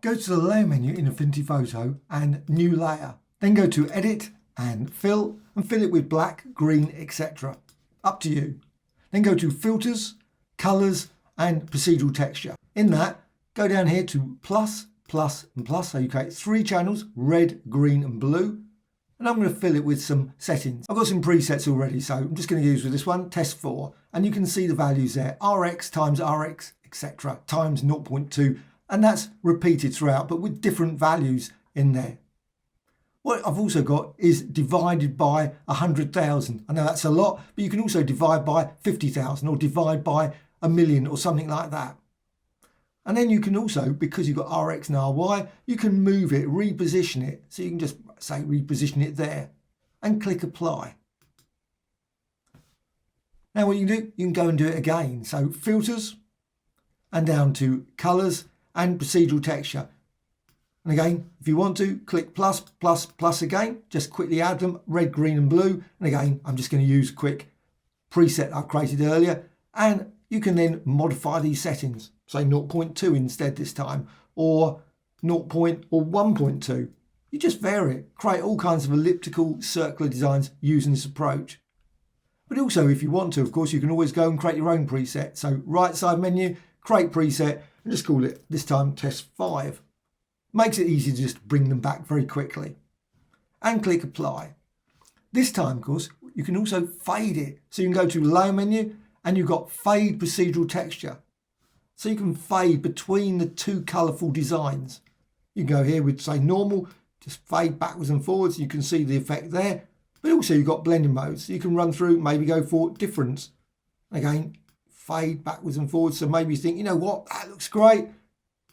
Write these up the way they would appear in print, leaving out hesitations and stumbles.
Go to the layer menu in Affinity Photo and new layer. Then go to edit and fill it with black, green, etc. Up to you. Then go to filters, colors and procedural texture. In that, go down here to plus, plus and plus. So you create 3 channels, red, green and blue. And I'm going to fill it with some settings. I've got some presets already, so I'm just going to use with this one, test 4. And you can see the values there, RX times RX, etc. times 0.2. And that's repeated throughout, but with different values in there. What I've also got is divided by 100,000. I know that's a lot, but you can also divide by 50,000 or divide by 1,000,000 or something like that. And then you can also, because you've got RX and RY, you can move it, reposition it. So you can just say reposition it there and click apply. Now what you can do, you can go and do it again. So filters and down to colors and procedural texture. And again, if you want to, click plus, plus, plus again, just quickly add them, red, green and blue. And again, I'm just going to use a quick preset I created earlier. And you can then modify these settings, say 0.2 instead this time, or 1.2. You just vary it, create all kinds of elliptical, circular designs using this approach. But also, if you want to, of course, you can always go and create your own preset. So right side menu, create preset, and just call it, this time, test 5. Makes it easy to just bring them back very quickly. And click apply. This time, of course, you can also fade it. So you can go to layer menu and you've got fade procedural texture. So you can fade between the 2 colourful designs. You can go here with, say, normal, just fade backwards and forwards. You can see the effect there. But also you've got blending modes. So you can run through, maybe go for difference. Again, fade backwards and forwards. So maybe you think, you know what, that looks great.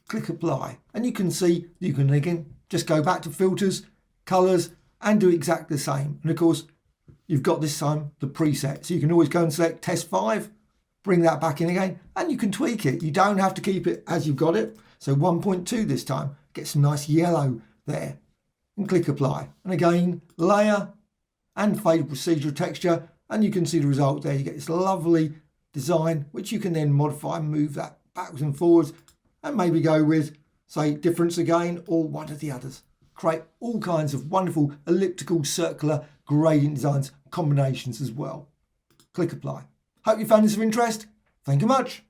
Click apply. And you can see, you can again just go back to filters, colors, and do exactly the same. And of course, you've got this time the preset. So you can always go and select test 5, bring that back in again, and you can tweak it. You don't have to keep it as you've got it. So 1.2 this time, get some nice yellow there. And click apply. And again, layer and fade procedural texture. And you can see the result there. You get this lovely design, which you can then modify and move that backwards and forwards. And maybe go with, say, difference again, or one of the others. Create all kinds of wonderful elliptical, circular, gradient designs, combinations as well. Click apply. Hope you found this of interest. Thank you much.